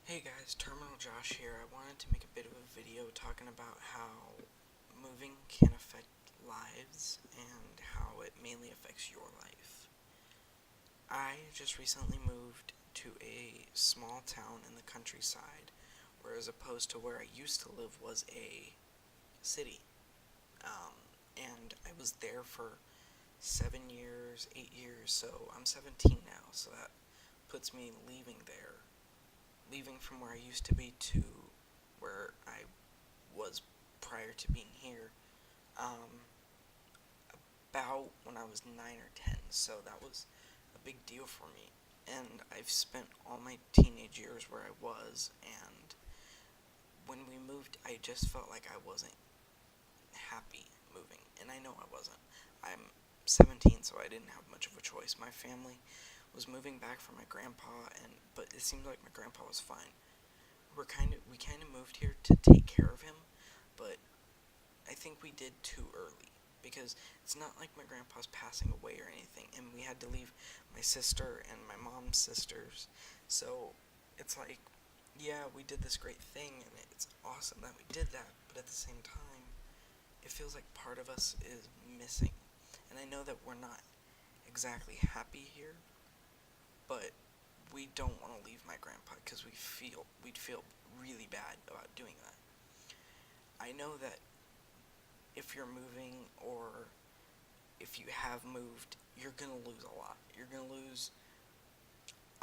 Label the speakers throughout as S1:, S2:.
S1: Hey guys, Terminal Josh here. I wanted to make a bit of a video talking about how moving can affect lives and how it mainly affects your life. I just recently moved to a small town in the countryside, where as opposed to where I used to live was a city. And I was there for 7 years, 8 years, so I'm 17 now, so that puts me leaving from where I used to be to where I was prior to being here, um, about when I was 9 or 10. So that was a big deal for me. And I've spent all my teenage years where I was, and when we moved, I just felt like I wasn't happy moving. And I know I wasn't. I'm 17, so I didn't have much of a choice. My family was moving back from my grandpa, but it seemed like my grandpa was fine. We kind of moved here to take care of him, but I think we did too early because it's not like my grandpa's passing away or anything, and we had to leave my sister and my mom's sisters. So it's like, yeah, we did this great thing, and it's awesome that we did that, but at the same time, it feels like part of us is missing. And I know that we're not exactly happy here, but we don't want to leave my grandpa because we'd feel really bad about doing that. I know that if you're moving or if you have moved, you're going to lose a lot. You're going to lose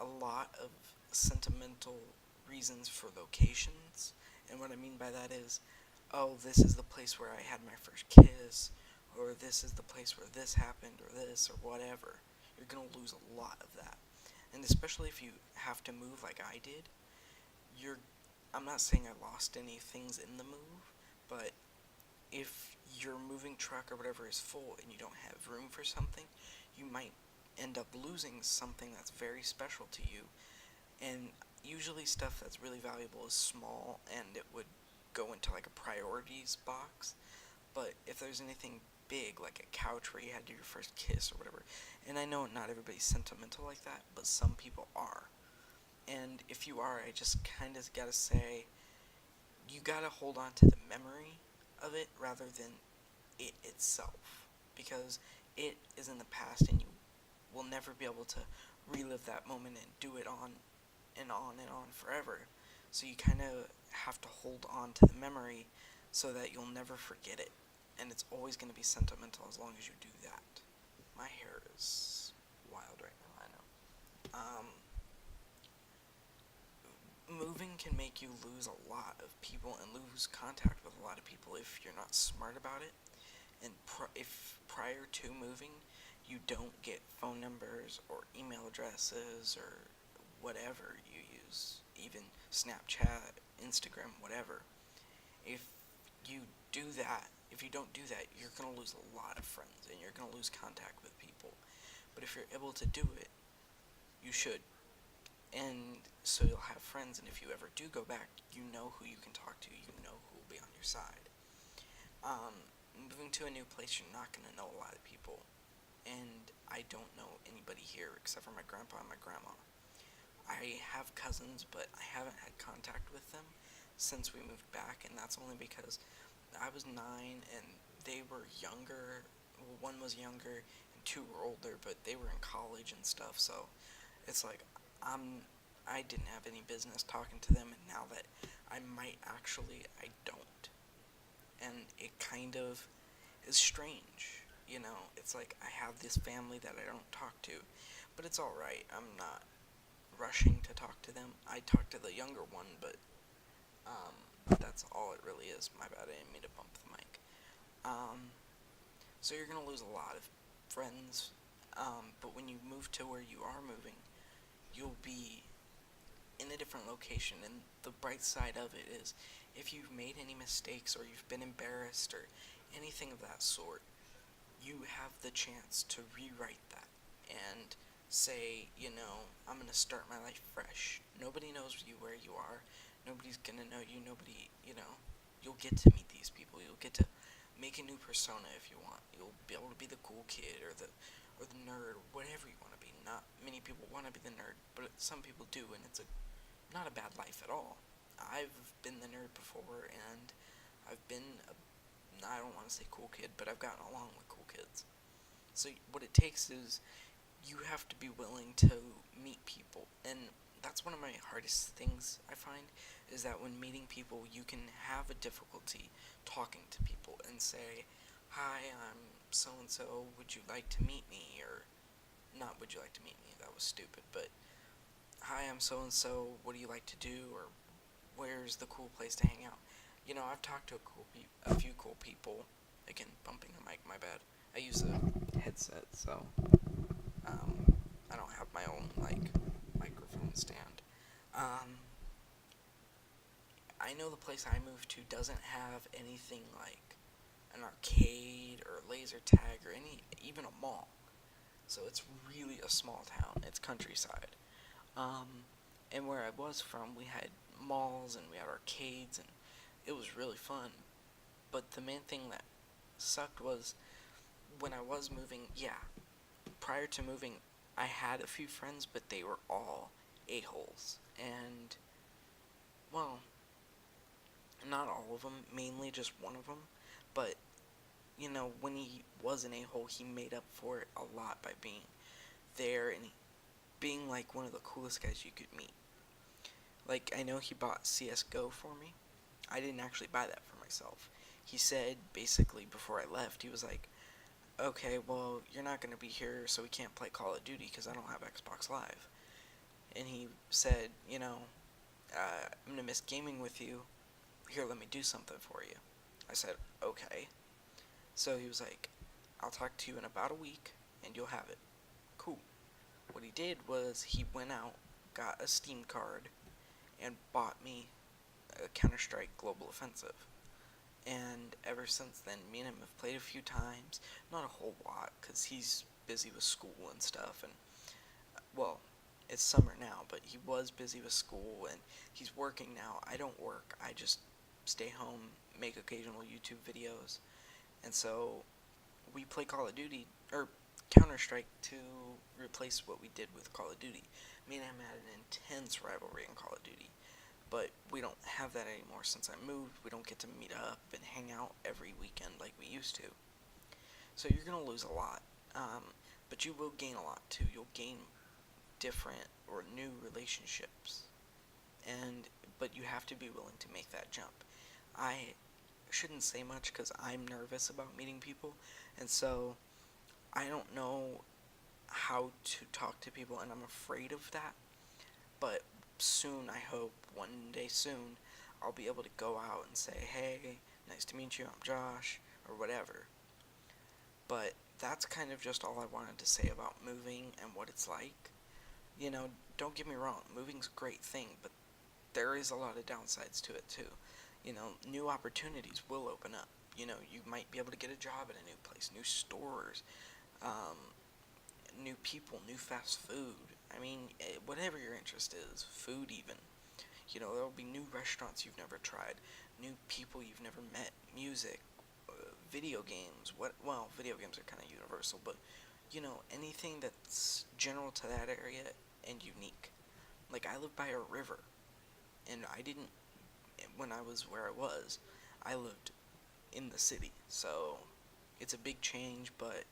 S1: a lot of sentimental reasons for locations. And what I mean by that is, oh, this is the place where I had my first kiss, or this is the place where this happened, or this, or whatever. You're going to lose a lot of that. And especially if you have to move like I did, you're. I'm not saying I lost any things in the move, but if your moving truck or whatever is full and you don't have room for something, you might end up losing something that's very special to you. And usually stuff that's really valuable is small and it would go into like a priorities box. But if there's anything big, like a couch where you had your first kiss or whatever, and I know not everybody's sentimental like that, but some people are. And if you are, I just kind of gotta say, you gotta hold on to the memory of it rather than it itself, because it is in the past and you will never be able to relive that moment and do it on and on and on forever. So you kind of have to hold on to the memory so that you'll never forget it. And it's always going to be sentimental as long as you do that. My hair is wild right now, I know. Moving can make you lose a lot of people and lose contact with a lot of people if you're not smart about it. And if prior to moving you don't get phone numbers or email addresses or whatever you use, even Snapchat, Instagram, whatever, if you do that, if you don't do that, you're going to lose a lot of friends and you're going to lose contact with people. But if you're able to do it, you should. And so you'll have friends, and if you ever do go back, you know who you can talk to, you know who will be on your side. Moving to a new place, you're not going to know a lot of people. And I don't know anybody here except for my grandpa and my grandma. I have cousins, but I haven't had contact with them since we moved back, and that's only because I was 9 and they were younger. Well, one was younger and two were older, but they were in college and stuff, so it's like I'm I didn't have any business talking to them, and now that I might actually, I don't. And it kind of is strange, you know? It's like I have this family that I don't talk to, but it's alright. I'm not rushing to talk to them. I talk to the younger one, but that's all it really is. My bad, I didn't mean to bump the mic. Um, so you're gonna lose a lot of friends, but when you move to where you are moving, you'll be in a different location. And the bright side of it is, if you've made any mistakes or you've been embarrassed or anything of that sort, you have the chance to rewrite that and say, I'm going to start my life fresh. Nobody knows you where you are. Nobody's going to know you. You'll get to meet these people. You'll get to make a new persona if you want. You'll be able to be the cool kid or the nerd or whatever you want to be. Not many people want to be the nerd, but some people do, and it's a not a bad life at all. I've been the nerd before, and I've been I don't want to say cool kid, but I've gotten along with cool kids. So what it takes is you have to be willing to meet people, and that's one of my hardest things I find, is that when meeting people you can have a difficulty talking to people and say, hi, I'm so and so, would you like to meet me? Or not, would you like to meet me, that was stupid, but hi, I'm so and so, what do you like to do? Or where's the cool place to hang out? I've talked to a few cool people. Again, bumping the mic, my bad. I use a headset, so I don't have my own microphone stand. I know the place I moved to doesn't have anything like an arcade or laser tag or even a mall. So it's really a small town. It's countryside. And where I was from, we had malls and we had arcades, and it was really fun. But the main thing that sucked was when I was moving, prior to moving, I had a few friends, but they were all a-holes. And, well, not all of them, mainly just one of them. But, when he was an a-hole, he made up for it a lot by being there and being like one of the coolest guys you could meet. Like, I know he bought CSGO for me. I didn't actually buy that for myself. He said, basically, before I left, he was like, okay, well, you're not going to be here, so we can't play Call of Duty because I don't have Xbox Live. And he said, I'm going to miss gaming with you. Here, let me do something for you. I said, okay. So he was like, I'll talk to you in about a week, and you'll have it. Cool. What he did was he went out, got a Steam card, and bought me a Counter-Strike Global Offensive. And ever since then, me and him have played a few times. Not a whole lot, because he's busy with school and stuff. And, well, it's summer now, but he was busy with school, and he's working now. I don't work. I just stay home, make occasional YouTube videos. And so we play Call of Duty, or Counter-Strike, to replace what we did with Call of Duty. Me and him had an intense rivalry in Call of Duty. But we don't have that anymore since I moved. We don't get to meet up and hang out every weekend like we used to. So you're going to lose a lot. But you will gain a lot too. You'll gain different or new relationships. But you have to be willing to make that jump. I shouldn't say much because I'm nervous about meeting people. And so I don't know how to talk to people, and I'm afraid of that. But soon, I hope, one day soon, I'll be able to go out and say, hey, nice to meet you, I'm Josh, or whatever. But that's kind of just all I wanted to say about moving and what it's like. Don't get me wrong, moving's a great thing, but there is a lot of downsides to it too. New opportunities will open up. You might be able to get a job at a new place, new stores, new people, new fast food. I mean, whatever your interest is, food even. There'll be new restaurants you've never tried, new people you've never met, music, video games. Video games are kind of universal, but, anything that's general to that area and unique. Like, I live by a river, and when I was where I was, I lived in the city, so it's a big change, but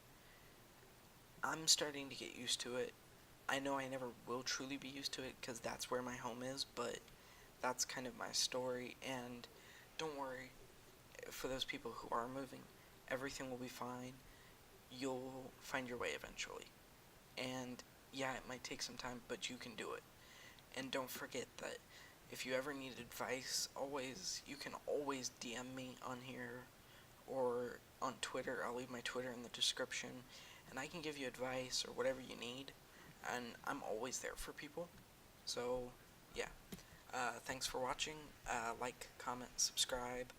S1: I'm starting to get used to it. I know I never will truly be used to it because that's where my home is, but that's kind of my story. And don't worry, for those people who are moving, everything will be fine. You'll find your way eventually. And yeah, it might take some time, but you can do it. And don't forget that if you ever need advice, you can always DM me on here or on Twitter. I'll leave my Twitter in the description, and I can give you advice or whatever you need, and I'm always there for people. So, yeah. Thanks for watching. Like, comment, subscribe,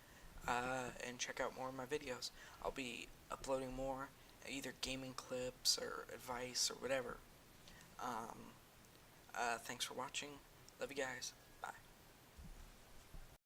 S1: and check out more of my videos. I'll be uploading more, either gaming clips or advice or whatever. Thanks for watching. Love you guys.